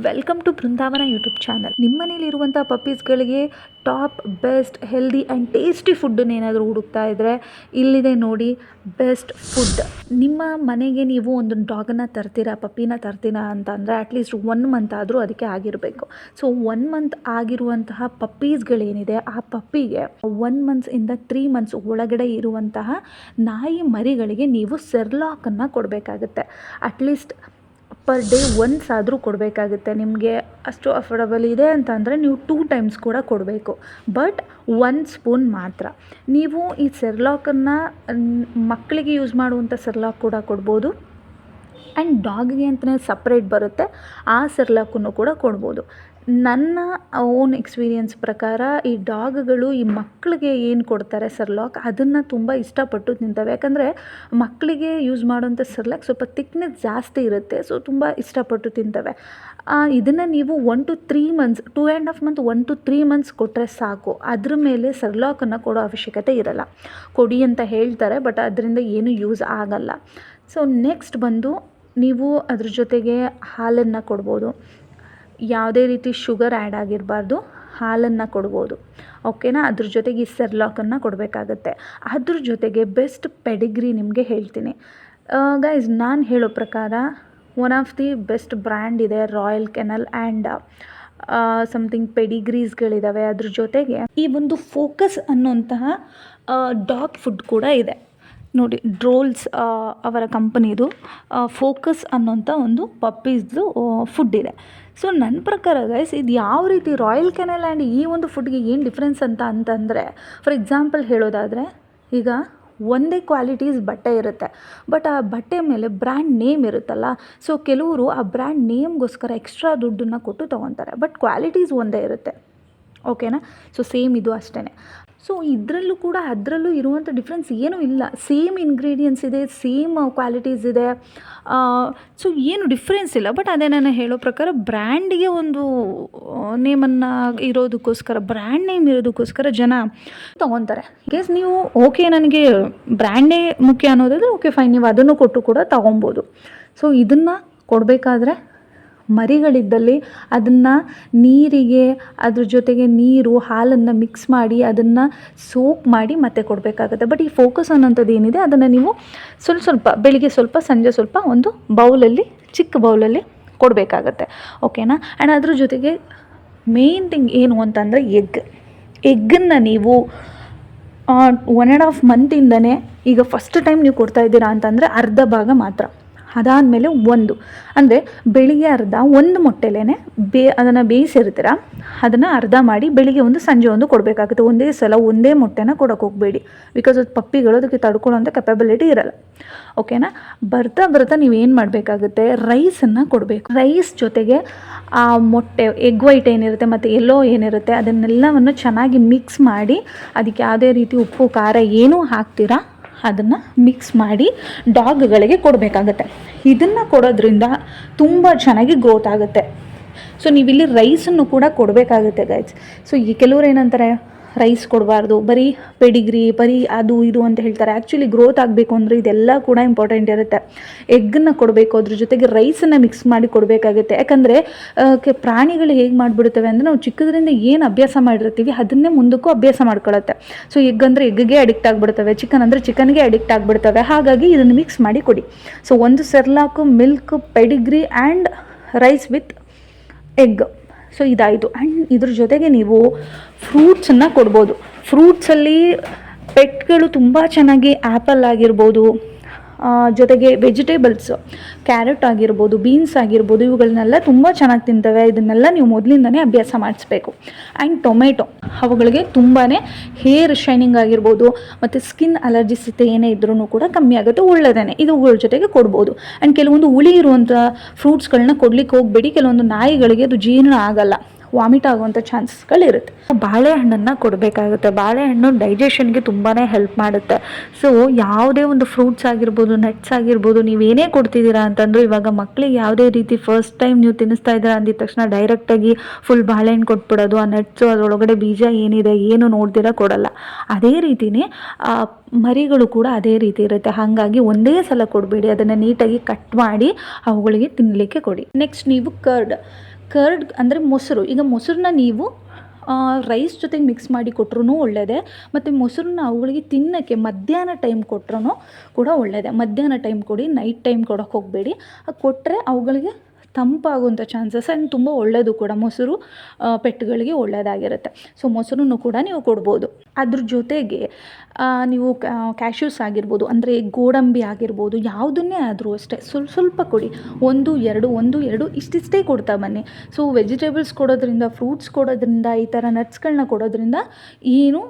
Welcome to Brindavan YouTube channel. ನಿಮ್ಮ ಮನೇಲಿರುವಂಥ ಪಪ್ಪೀಸ್ಗಳಿಗೆ top best healthy and tasty ಫುಡ್ಡನ್ನು ಏನಾದರೂ ಹುಡುಕ್ತಾ ಇದ್ದರೆ ಇಲ್ಲಿದೆ ನೋಡಿ ಬೆಸ್ಟ್ ಫುಡ್. ನಿಮ್ಮ ಮನೆಗೆ ನೀವು ಒಂದು ಡಾಗನ್ನು ತರ್ತೀರಾ, ಪಪ್ಪಿನ ತರ್ತೀರಾ ಅಂತಂದರೆ ಅಟ್ಲೀಸ್ಟ್ 1 ಮಂತ್ ಆದರೂ ಅದಕ್ಕೆ ಆಗಿರಬೇಕು. ಸೊ 1 ಮಂತ್ ಆಗಿರುವಂತಹ ಪಪ್ಪೀಸ್ಗಳೇನಿದೆ ಆ ಪಪ್ಪಿಗೆ 1 ಮಂತ್ಸಿಂದ 3 ಮಂತ್ಸ್ ಒಳಗಡೆ ಇರುವಂತಹ ನಾಯಿ ಮರಿಗಳಿಗೆ ನೀವು ಸೆರ್ಲಾಕನ್ನು ಕೊಡಬೇಕಾಗುತ್ತೆ. ಅಟ್ಲೀಸ್ಟ್ ಪರ್ ಡೇ ಒನ್ಸ್ ಆದರೂ ಕೊಡಬೇಕಾಗುತ್ತೆ. ನಿಮಗೆ ಅಷ್ಟು ಅಫೋರ್ಡಬಲ್ ಇದೆ ಅಂತಂದರೆ ನೀವು 2 ಟೈಮ್ಸ್ ಕೂಡ ಕೊಡಬೇಕು. ಬಟ್ 1 ಸ್ಪೂನ್ ಮಾತ್ರ. ನೀವು ಈ ಸೆರ್ಲಾಕನ್ನು ಮಕ್ಕಳಿಗೆ ಯೂಸ್ ಮಾಡುವಂಥ ಸೆರ್ಲಾಕ್ ಕೂಡ ಕೊಡ್ಬೋದು ಆ್ಯಂಡ್ ಡಾಗಿಗೆ ಅಂತಲೇ ಸಪ್ರೇಟ್ ಬರುತ್ತೆ, ಆ ಸೆರ್ಲಾಕನ್ನು ಕೂಡ ಕೊಡ್ಬೋದು. ನನ್ನ ಓನ್ ಎಕ್ಸ್ಪೀರಿಯನ್ಸ್ ಪ್ರಕಾರ ಈ ಡಾಗ್ಗಳು ಈ ಮಕ್ಕಳಿಗೆ ಏನು ಕೊಡ್ತಾರೆ ಸೆರ್ಲಾಕ್ ಅದನ್ನು ತುಂಬ ಇಷ್ಟಪಟ್ಟು ತಿಂತವೆ. ಯಾಕಂದರೆ ಮಕ್ಕಳಿಗೆ ಯೂಸ್ ಮಾಡುವಂಥ ಸೆರ್ಲಾಕ್ ಸ್ವಲ್ಪ ತಿಕ್ನೆಸ್ ಜಾಸ್ತಿ ಇರುತ್ತೆ, ಸೊ ತುಂಬ ಇಷ್ಟಪಟ್ಟು ತಿಂತವೆ. ಇದನ್ನು ನೀವು 1 to 3 months 2.5 month 1 to 3 months ಕೊಟ್ಟರೆ ಸಾಕು. ಅದ್ರ ಮೇಲೆ ಸೆರ್ಲಾಕನ್ನು ಕೊಡೋ ಅವಶ್ಯಕತೆ ಇರಲ್ಲ. ಕೊಡಿ ಅಂತ ಹೇಳ್ತಾರೆ, ಬಟ್ ಅದರಿಂದ ಏನೂ ಯೂಸ್ ಆಗಲ್ಲ. ಸೊ ನೆಕ್ಸ್ಟ್ ಬಂದು ನೀವು ಅದ್ರ ಜೊತೆಗೆ ಹಾಲನ್ನು ಕೊಡ್ಬೋದು. ಯಾವುದೇ ರೀತಿ ಶುಗರ್ ಆ್ಯಡ್ ಆಗಿರಬಾರ್ದು, ಹಾಲನ್ನು ಕೊಡ್ಬೋದು. ಓಕೆನಾ? ಅದ್ರ ಜೊತೆಗೆ ಈ ಸೆರ್ಲಾಕನ್ನು ಕೊಡಬೇಕಾಗತ್ತೆ. ಅದ್ರ ಜೊತೆಗೆ ಬೆಸ್ಟ್ ಪೆಡಿಗ್ರಿ ನಿಮಗೆ ಹೇಳ್ತೀನಿ ಗೈಸ್. ನಾನು ಹೇಳೋ ಪ್ರಕಾರ one of the best brand ಇದೆ ರಾಯಲ್ ಕೆನಲ್ ಆ್ಯಂಡ್ ಸಮಥಿಂಗ್ ಪೆಡಿಗ್ರೀಸ್ಗಳಿದ್ದಾವೆ. ಅದ್ರ ಜೊತೆಗೆ ಈ ಒಂದು ಫೋಕಸ್ ಅನ್ನುವಂತಹ ಡಾಗ್ ಫುಡ್ ಕೂಡ ಇದೆ ನೋಡಿ. ಡ್ರೋಲ್ಸ್ ಅವರ ಕಂಪನಿದು ಫೋಕಸ್ ಅನ್ನೋಂಥ ಒಂದು ಪಪ್ಪೀಸ್ದು ಫುಡ್ ಇದೆ. ಸೊ ನನ್ನ ಪ್ರಕಾರ ಗೈಸ್ ಇದು ಯಾವ ರೀತಿ ರಾಯಲ್ ಕೆನಲ್ ಆ್ಯಂಡ್ ಈ ಒಂದು ಫುಡ್ಗೆ ಏನು ಡಿಫ್ರೆನ್ಸ್ ಅಂತಂದರೆ, ಫಾರ್ ಎಕ್ಸಾಂಪಲ್ ಹೇಳೋದಾದರೆ ಈಗ ಒಂದೇ ಕ್ವಾಲಿಟೀಸ್ ಬಟ್ಟೆ ಇರುತ್ತೆ, ಬಟ್ ಆ ಬಟ್ಟೆ ಮೇಲೆ ಬ್ರ್ಯಾಂಡ್ ನೇಮ್ ಇರುತ್ತಲ್ಲ. ಸೊ ಕೆಲವರು ಆ ಬ್ರ್ಯಾಂಡ್ ನೇಮ್ಗೋಸ್ಕರ ಎಕ್ಸ್ಟ್ರಾ ದುಡ್ಡನ್ನು ಕೊಟ್ಟು ತೊಗೊತಾರೆ, ಬಟ್ ಕ್ವಾಲಿಟೀಸ್ ಒಂದೇ ಇರುತ್ತೆ. ಓಕೆನಾ? ಸೊ ಸೇಮ್ ಇದು ಅಷ್ಟೇ. ಸೊ ಇದರಲ್ಲೂ ಕೂಡ ಅದರಲ್ಲೂ ಇರುವಂಥ ಡಿಫ್ರೆನ್ಸ್ ಏನೂ ಇಲ್ಲ. ಸೇಮ್ ಇಂಗ್ರೀಡಿಯೆಂಟ್ಸ್ ಇದೆ, ಸೇಮ್ ಕ್ವಾಲಿಟೀಸ್ ಇದೆ. ಸೊ ಏನು ಡಿಫ್ರೆನ್ಸ್ ಇಲ್ಲ. ಬಟ್ ಅದೇ ನಾನು ಹೇಳೋ ಪ್ರಕಾರ ಬ್ರ್ಯಾಂಡಿಗೆ ಒಂದು ನೇಮನ್ನು ಇರೋದಕ್ಕೋಸ್ಕರ, ಬ್ರ್ಯಾಂಡ್ ನೇಮ್ ಇರೋದಕ್ಕೋಸ್ಕರ ಜನ ತೊಗೊತಾರೆ. ಕೇಸ್ ನೀವು ಓಕೆ ನನಗೆ ಬ್ರ್ಯಾಂಡೇ ಮುಖ್ಯ ಅನ್ನೋದಾದರೆ ಓಕೆ ಫೈನ್, ನೀವು ಅದನ್ನು ಕೊಟ್ಟು ಕೂಡ ತೊಗೊಬೋದು. ಸೊ ಇದನ್ನು ಕೊಡಬೇಕಾದ್ರೆ ಮರಿಗಳಿದ್ದಲ್ಲಿ ಅದನ್ನು ನೀರಿಗೆ ಅದ್ರ ಜೊತೆಗೆ ನೀರು ಹಾಲನ್ನು ಮಿಕ್ಸ್ ಮಾಡಿ ಅದನ್ನು ಸೋಕ್ ಮಾಡಿ ಮತ್ತೆ ಕೊಡಬೇಕಾಗುತ್ತೆ. ಬಟ್ ಈ ಫೋಕಸ್ ಅನ್ನೋಂಥದ್ದು ಏನಿದೆ ಅದನ್ನು ನೀವು ಸ್ವಲ್ಪ ಬೆಳಿಗ್ಗೆ ಸ್ವಲ್ಪ ಸಂಜೆ ಸ್ವಲ್ಪ ಒಂದು ಬೌಲಲ್ಲಿ, ಚಿಕ್ಕ ಬೌಲಲ್ಲಿ ಕೊಡಬೇಕಾಗತ್ತೆ. ಓಕೆನಾ? ಆ್ಯಂಡ್ ಅದ್ರ ಜೊತೆಗೆ ಮೇನ್ ಥಿಂಗ್ ಏನು ಅಂತಂದರೆ ಎಗ್ಗನ್ನು ನೀವು 1.5 ಮಂತಿಂದನೇ, ಈಗ ಫಸ್ಟ್ ಟೈಮ್ ನೀವು ಕೊಡ್ತಾಯಿದ್ದೀರಾ ಅಂತಂದರೆ ಅರ್ಧ ಭಾಗ ಮಾತ್ರ. ಅದಾದಮೇಲೆ ಅಂದರೆ ಬೆಳಿಗ್ಗೆ ಅರ್ಧ, ಒಂದು ಮೊಟ್ಟೆಲೇ ಅದನ್ನು ಬೇಯಿಸಿರ್ತೀರ, ಅದನ್ನು ಅರ್ಧ ಮಾಡಿ ಬೆಳಿಗ್ಗೆ ಒಂದು ಸಂಜೆ ಒಂದು ಕೊಡಬೇಕಾಗುತ್ತೆ. ಒಂದೇ ಸಲ ಒಂದೇ ಮೊಟ್ಟೆನ ಕೊಡೋಕೆ ಹೋಗಬೇಡಿ, ಬಿಕಾಸ್ ಅದು ಪಪ್ಪಿಗಳು ಅದಕ್ಕೆ ತಡ್ಕೊಳ್ಳೋಂಥ ಕೆಪಬಿಲಿಟಿ ಇರಲ್ಲ. ಓಕೆನಾ? ಬರ್ತಾ ನೀವೇನು ಮಾಡಬೇಕಾಗುತ್ತೆ, ರೈಸನ್ನು ಕೊಡಬೇಕು. ರೈಸ್ ಜೊತೆಗೆ ಆ ಮೊಟ್ಟೆ ಎಗ್ ವೈಟ್ ಏನಿರುತ್ತೆ ಮತ್ತು ಎಲ್ಲೋ ಏನಿರುತ್ತೆ ಅದನ್ನೆಲ್ಲವನ್ನು ಚೆನ್ನಾಗಿ ಮಿಕ್ಸ್ ಮಾಡಿ, ಅದಕ್ಕೆ ಯಾವುದೇ ರೀತಿ ಉಪ್ಪು ಖಾರ ಏನೂ ಹಾಕ್ತೀರಾ ಅದನ್ನು ಮಿಕ್ಸ್ ಮಾಡಿ ಡಾಗ್ಗಳಿಗೆ ಕೊಡಬೇಕಾಗತ್ತೆ. ಇದನ್ನು ಕೊಡೋದ್ರಿಂದ ತುಂಬ ಚೆನ್ನಾಗಿ ಗ್ರೋತ್ ಆಗುತ್ತೆ. ಸೊ ನೀವಿಲ್ಲಿ ರೈಸನ್ನು ಕೂಡ ಕೊಡಬೇಕಾಗುತ್ತೆ ಗೈಸ್. ಸೊ ಈ ಕೆಲವ್ರು ಏನಂತಾರೆ ರೈಸ್ ಕೊಡಬಾರ್ದು, ಬರೀ ಪೆಡಿಗ್ರಿ, ಬರೀ ಅದು ಇದು ಅಂತ ಹೇಳ್ತಾರೆ. ಆ್ಯಕ್ಚುಲಿ ಗ್ರೋತ್ ಆಗಬೇಕು ಅಂದರೆ ಇದೆಲ್ಲ ಕೂಡ ಇಂಪಾರ್ಟೆಂಟ್ ಇರುತ್ತೆ. ಎಗ್ಗನ್ನು ಕೊಡಬೇಕು, ಅದ್ರ ಜೊತೆಗೆ ರೈಸನ್ನು ಮಿಕ್ಸ್ ಮಾಡಿ ಕೊಡಬೇಕಾಗುತ್ತೆ. ಯಾಕಂದರೆ ಪ್ರಾಣಿಗಳು ಹೇಗೆ ಮಾಡಿಬಿಡ್ತವೆ ಅಂದರೆ ನಾವು ಚಿಕ್ಕದ್ರಿಂದ ಏನು ಅಭ್ಯಾಸ ಮಾಡಿರ್ತೀವಿ ಅದನ್ನೇ ಮುಂದಕ್ಕೂ ಅಭ್ಯಾಸ ಮಾಡ್ಕೊಳುತ್ತೆ. ಸೊ ಎಗ್ ಅಂದರೆ ಎಗ್ಗೆ ಅಡಿಕ್ಟ್ ಆಗಿಬಿಡ್ತವೆ, ಚಿಕನ್ ಅಂದರೆ ಚಿಕನ್ಗೆ ಅಡಿಕ್ಟ್ ಆಗಿಬಿಡ್ತವೆ. ಹಾಗಾಗಿ ಇದನ್ನು ಮಿಕ್ಸ್ ಮಾಡಿ ಕೊಡಿ. ಸೊ ಒಂದು Cerelac, milk, Pedigree and rice with egg. So ಇದಾಯಿತು. ಆ್ಯಂಡ್ ಇದ್ರ ಜೊತೆಗೆ ನೀವು ಫ್ರೂಟ್ಸನ್ನು ಕೊಡ್ಬೋದು. ಫ್ರೂಟ್ಸಲ್ಲಿ ಪೆಟ್ಗಳು ತುಂಬ ಚೆನ್ನಾಗಿ ಆ್ಯಪಲ್ ಆಗಿರ್ಬೋದು, ಜೊತೆಗೆ ವೆಜಿಟೇಬಲ್ಸು ಕ್ಯಾರೆಟ್ ಆಗಿರ್ಬೋದು, ಬೀನ್ಸ್ ಆಗಿರ್ಬೋದು, ಇವುಗಳನ್ನೆಲ್ಲ ತುಂಬ ಚೆನ್ನಾಗಿ ತಿಂತವೆ. ಇದನ್ನೆಲ್ಲ ನೀವು ಮೊದಲಿಂದನೇ ಅಭ್ಯಾಸ ಮಾಡಿಸ್ಬೇಕು. ಆ್ಯಂಡ್ ಟೊಮೆಟೊ, ಅವುಗಳಿಗೆ ತುಂಬಾ ಹೇರ್ ಶೈನಿಂಗ್ ಆಗಿರ್ಬೋದು ಮತ್ತು ಸ್ಕಿನ್ ಅಲರ್ಜಿಸಿತೆ ಏನೇ ಇದ್ರೂ ಕೂಡ ಕಮ್ಮಿ ಆಗುತ್ತೆ, ಒಳ್ಳೆಯದೇ. ಇದುಗಳ ಜೊತೆಗೆ ಕೊಡ್ಬೋದು. ಆ್ಯಂಡ್ ಕೆಲವೊಂದು ಹುಳಿ ಇರುವಂಥ ಫ್ರೂಟ್ಸ್ಗಳನ್ನ ಕೊಡ್ಲಿಕ್ಕೆ ಹೋಗಬೇಡಿ. ಕೆಲವೊಂದು ನಾಯಿಗಳಿಗೆ ಅದು ಜೀರ್ಣ ಆಗಲ್ಲ, ವಾಮಿಟ್ ಆಗುವಂಥ ಚಾನ್ಸಸ್ಗಳಿರುತ್ತೆ. ಬಾಳೆಹಣ್ಣನ್ನು ಕೊಡಬೇಕಾಗುತ್ತೆ. ಬಾಳೆಹಣ್ಣು ಡೈಜೆಷನ್ಗೆ ತುಂಬಾ ಹೆಲ್ಪ್ ಮಾಡುತ್ತೆ. ಸೊ ಯಾವುದೇ ಒಂದು ಫ್ರೂಟ್ಸ್ ಆಗಿರ್ಬೋದು, ನಟ್ಸ್ ಆಗಿರ್ಬೋದು, ನೀವೇನೇ ಕೊಡ್ತಿದ್ದೀರಾ ಅಂತಂದರೂ, ಇವಾಗ ಮಕ್ಕಳಿಗೆ ಯಾವುದೇ ರೀತಿ ಫಸ್ಟ್ ಟೈಮ್ ನೀವು ತಿನ್ನಿಸ್ತಾ ಇದ್ದೀರಾ ಅಂದಿದ ತಕ್ಷಣ ಡೈರೆಕ್ಟಾಗಿ ಫುಲ್ ಬಾಳೆಹಣ್ಣು ಕೊಟ್ಬಿಡೋದು, ಆ ನಟ್ಸು ಅದರೊಳಗಡೆ ಬೀಜ ಏನಿದೆ ಏನು ನೋಡ್ದಿರ ಕೊಡಲ್ಲ. ಅದೇ ರೀತಿಯೇ ಮರಿಗಳು ಕೂಡ ಅದೇ ರೀತಿ ಇರುತ್ತೆ. ಹಾಗಾಗಿ ಒಂದೇ ಸಲ ಕೊಡಬೇಡಿ, ಅದನ್ನು ನೀಟಾಗಿ ಕಟ್ ಮಾಡಿ ಅವುಗಳಿಗೆ ತಿನ್ನಲಿಕ್ಕೆ ಕೊಡಿ. ನೆಕ್ಸ್ಟ್ ನೀವು ಕರ್ಡ್ ಅಂದರೆ ಮೊಸರು. ಈಗ ಮೊಸರನ್ನ ನೀವು ರೈಸ್ ಜೊತೆಗೆ ಮಿಕ್ಸ್ ಮಾಡಿ ಕೊಟ್ರೂ ಒಳ್ಳೆಯದೇ. ಮತ್ತು ಮೊಸರನ್ನ ಅವುಗಳಿಗೆ ತಿನ್ನೋಕ್ಕೆ ಮಧ್ಯಾಹ್ನ ಟೈಮ್ ಕೊಟ್ರೂ ಕೂಡ ಒಳ್ಳೆಯದೇ. ಮಧ್ಯಾಹ್ನ ಟೈಮ್ ಕೊಡಿ, ನೈಟ್ ಟೈಮ್ ಕೊಡೋಕ್ಕೆ ಹೋಗಬೇಡಿ. ಕೊಟ್ಟರೆ ಅವುಗಳಿಗೆ ತಂಪಾಗುವಂಥ ಚಾನ್ಸಸ್ ಆ್ಯಂಡ್ ತುಂಬ ಒಳ್ಳೆಯದು ಕೂಡ. ಮೊಸರು ಪೆಟ್ಗಳಿಗೆ ಒಳ್ಳೆಯದಾಗಿರುತ್ತೆ. ಸೊ ಮೊಸರನ್ನು ಕೂಡ ನೀವು ಕೊಡ್ಬೋದು. ಅದ್ರ ಜೊತೆಗೆ ನೀವು ಕ್ಯಾಶ್ಯೂಸ್ ಆಗಿರ್ಬೋದು, ಅಂದರೆ ಗೋಡಂಬಿ ಆಗಿರ್ಬೋದು, ಯಾವುದನ್ನೇ ಆದರೂ ಅಷ್ಟೇ ಸ್ವಲ್ಪ ಕೊಡಿ. 1-2 ಇಷ್ಟಿಷ್ಟೇ ಕೊಡ್ತಾ ಬನ್ನಿ. ಸೊ ವೆಜಿಟೇಬಲ್ಸ್ ಕೊಡೋದ್ರಿಂದ, ಫ್ರೂಟ್ಸ್ ಕೊಡೋದ್ರಿಂದ, ಈ ಥರ ನಟ್ಸ್ಗಳನ್ನ ಕೊಡೋದ್ರಿಂದ ಏನು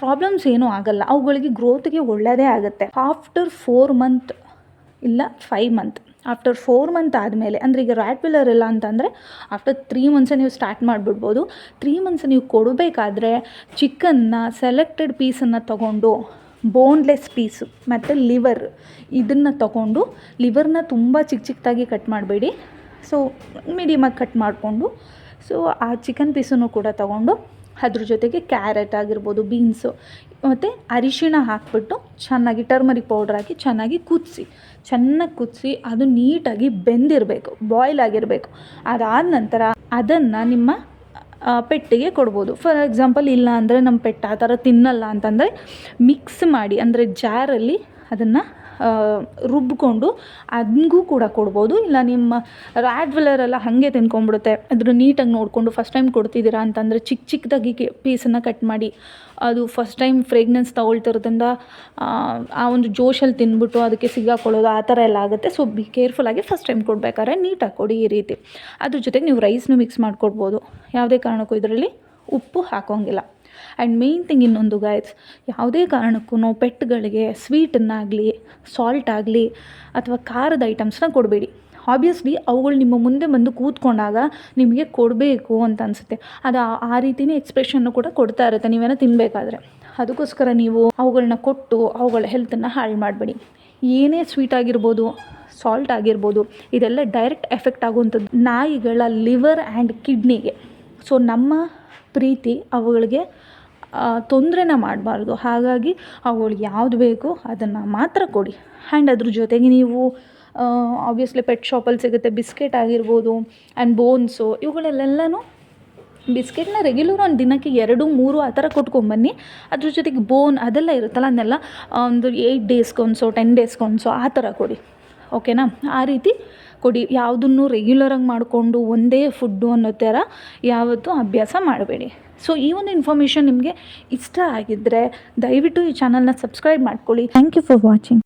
ಪ್ರಾಬ್ಲಮ್ಸ್ ಏನೂ ಆಗಲ್ಲ. ಅವುಗಳಿಗೆ ಗ್ರೋತ್ಗೆ ಒಳ್ಳೆಯದೇ ಆಗುತ್ತೆ. ಆಫ್ಟರ್ 4 ಮಂತ್ ಇಲ್ಲ 5 ಮಂತ್, ಆಫ್ಟರ್ 4 ಮಂತ್ ಆದಮೇಲೆ, ಅಂದರೆ ಈಗ ರ್ಯಾಟ್ವಿಲ್ಲರ್ ಇಲ್ಲ ಅಂತಂದರೆ ಆಫ್ಟರ್ 3 ಮಂತ್ಸೇ ನೀವು ಸ್ಟಾರ್ಟ್ ಮಾಡಿಬಿಡ್ಬೋದು. 3 ಮಂತ್ಸ್ ನೀವು ಕೊಡಬೇಕಾದ್ರೆ ಚಿಕನ್ನ ಸೆಲೆಕ್ಟೆಡ್ ಪೀಸನ್ನು ತೊಗೊಂಡು, ಬೋನ್ಲೆಸ್ ಪೀಸು ಮತ್ತು ಲಿವರ್ ಇದನ್ನು ತೊಗೊಂಡು, ಲಿವರ್ನ ತುಂಬ ಚಿಕ್ಕದಾಗಿ ಕಟ್ ಮಾಡಬೇಡಿ. ಸೊ ಮೀಡಿಯಮಾಗಿ ಕಟ್ ಮಾಡಿಕೊಂಡು, ಸೊ ಆ ಚಿಕನ್ ಪೀಸನ್ನು ಕೂಡ ತೊಗೊಂಡು ಅದ್ರ ಜೊತೆಗೆ ಕ್ಯಾರೆಟ್ ಆಗಿರ್ಬೋದು, ಬೀನ್ಸು ಮತ್ತು ಅರಿಶಿಣ ಹಾಕಿಬಿಟ್ಟು ಚೆನ್ನಾಗಿ ಟರ್ಮರಿಕ್ ಪೌಡ್ರ್ ಹಾಕಿ ಚೆನ್ನಾಗಿ ಚೆನ್ನಾಗಿ ಕುದಿಸಿ ಅದು ನೀಟಾಗಿ ಬೆಂದಿರಬೇಕು, ಬಾಯ್ಲ್ ಆಗಿರಬೇಕು. ಅದಾದ ನಂತರ ಅದನ್ನು ನಿಮ್ಮ ಪೆಟ್ಟಿಗೆ ಕೊಡ್ಬೋದು. ಫಾರ್ ಎಕ್ಸಾಂಪಲ್, ಇಲ್ಲ ಅಂದರೆ ನಮ್ಮ ಪೆಟ್ಟು ಆ ಥರ ತಿನ್ನಲ್ಲ ಅಂತಂದರೆ ಮಿಕ್ಸ್ ಮಾಡಿ, ಅಂದರೆ ಜಾರಲ್ಲಿ ಅದನ್ನು ರುಬ್ಬಿಕೊಂಡು ಅದನ್ಗೂ ಕೂಡ ಕೊಡ್ಬೋದು. ಇಲ್ಲ ನಿಮ್ಮ ರ್ಯಾಟ್ವಿಲ್ಲರೆಲ್ಲ ಹಾಗೆ ತಿನ್ಕೊಂಬಿಡುತ್ತೆ, ಅದ್ರ ನೀಟಾಗಿ ನೋಡಿಕೊಂಡು ಫಸ್ಟ್ ಟೈಮ್ ಕೊಡ್ತಿದ್ದೀರಾ ಅಂತಂದರೆ ಚಿಕ್ಕದಾಗಿ ಪೀಸನ್ನು ಕಟ್ ಮಾಡಿ, ಅದು ಫಸ್ಟ್ ಟೈಮ್ ಫ್ರೇಗ್ನೆನ್ಸ್ ತೊಗೊಳ್ತಿರೋದ್ರಿಂದ ಆ ಒಂದು ಜೋಶಲ್ಲಿ ತಿಂದ್ಬಿಟ್ಟು ಅದಕ್ಕೆ ಸಿಗಾಕೊಳ್ಳೋದು ಆ ಥರ ಎಲ್ಲ ಆಗುತ್ತೆ. ಸೊ ಬಿ ಕೇರ್ಫುಲ್ಲಾಗಿ ಫಸ್ಟ್ ಟೈಮ್ ಕೊಡಬೇಕಾದ್ರೆ ನೀಟಾಗಿ ಕೊಡಿ ಈ ರೀತಿ. ಅದ್ರ ಜೊತೆಗೆ ನೀವು ರೈಸ್ನು ಮಿಕ್ಸ್ ಮಾಡಿಕೊಡ್ಬೋದು. ಯಾವುದೇ ಕಾರಣಕ್ಕೂ ಇದರಲ್ಲಿ ಉಪ್ಪು ಹಾಕೋಂಗಿಲ್ಲ. ಆ್ಯಂಡ್ ಮೇಯ್ನ್ ಥಿಂಗ್ ಇನ್ನೊಂದು ಗೈಸ್, ಯಾವುದೇ ಕಾರಣಕ್ಕೂ ಪೆಟ್ಗಳಿಗೆ ಸ್ವೀಟನ್ನಾಗಲಿ, ಸಾಲ್ಟ್ ಆಗಲಿ ಅಥವಾ ಖಾರದ ಐಟಮ್ಸ್ನ ಕೊಡಬೇಡಿ. ಆಬ್ವಿಯಸ್ಲಿ ಅವುಗಳು ನಿಮ್ಮ ಮುಂದೆ ಬಂದು ಕೂತ್ಕೊಂಡಾಗ ನಿಮಗೆ ಕೊಡಬೇಕು ಅಂತ ಅನಿಸುತ್ತೆ. ಅದು ಆ ರೀತಿಯೇ ಎಕ್ಸ್ಪ್ರೆಷನ್ನು ಕೂಡ ಕೊಡ್ತಾ ಇರುತ್ತೆ ನೀವೇನೋ ತಿನ್ನಬೇಕಾದ್ರೆ. ಅದಕ್ಕೋಸ್ಕರ ನೀವು ಅವುಗಳನ್ನ ಕೊಟ್ಟು ಅವುಗಳ ಹೆಲ್ತನ್ನು ಹಾಳು ಮಾಡಬೇಡಿ. ಏನೇ ಸ್ವೀಟ್ ಆಗಿರ್ಬೋದು, ಸಾಲ್ಟ್ ಆಗಿರ್ಬೋದು, ಇದೆಲ್ಲ ಡೈರೆಕ್ಟ್ ಎಫೆಕ್ಟ್ ಆಗುವಂಥದ್ದು ನಾಯಿಗಳ ಲಿವರ್ ಆ್ಯಂಡ್ ಕಿಡ್ನಿಗೆ. ಸೊ ನಮ್ಮ ಪ್ರೀತಿ ಅವುಗಳಿಗೆ ತೊಂದರೆನ ಮಾಡಬಾರ್ದು. ಹಾಗಾಗಿ ಅವುಗಳಿಗೆ ಯಾವುದು ಬೇಕೋ ಅದನ್ನು ಮಾತ್ರ ಕೊಡಿ. ಆ್ಯಂಡ್ ಅದ್ರ ಜೊತೆಗೆ ನೀವು ಆಬ್ವಿಯಸ್ಲಿ ಪೆಟ್ ಶಾಪಲ್ಲಿ ಸಿಗುತ್ತೆ ಬಿಸ್ಕೆಟ್ ಆಗಿರ್ಬೋದು ಆ್ಯಂಡ್ ಬೋನ್ಸು, ಇವುಗಳಲ್ಲೆಲ್ಲನೂ ಬಿಸ್ಕೆಟ್ನ ರೆಗ್ಯುಲರ್ ಒಂದು ದಿನಕ್ಕೆ 2-3 ಆ ಥರ ಕೊಟ್ಕೊಂಬನ್ನಿ. ಅದ್ರ ಜೊತೆಗೆ ಬೋನ್ ಅದೆಲ್ಲ ಇರುತ್ತಲ್ಲ, ಅದನ್ನೆಲ್ಲ ಒಂದು 8 ಡೇಸ್ಗೊಂದ್ಸೋ 10 ಡೇಸ್ಗೊಂದ್ಸೋ ಆ ಥರ ಕೊಡಿ. ಓಕೆನಾ? ಆ ರೀತಿ ಕೊಡಿ. ಯಾವುದನ್ನು ರೆಗ್ಯುಲರಾಗಿ ಮಾಡಿಕೊಂಡು ಒಂದೇ ಫುಡ್ಡು ಅನ್ನೋ ಥರ ಯಾವತ್ತೂ ಅಭ್ಯಾಸ ಮಾಡಬೇಡಿ. ಸೊ ಈ ಒಂದು ಇನ್ಫಾರ್ಮೇಷನ್ ನಿಮಗೆ ಇಷ್ಟ ಆಗಿದ್ದರೆ ದಯವಿಟ್ಟು ಈ ಚಾನಲ್ನ ಸಬ್ಸ್ಕ್ರೈಬ್ ಮಾಡ್ಕೊಳ್ಳಿ. Thank you for watching.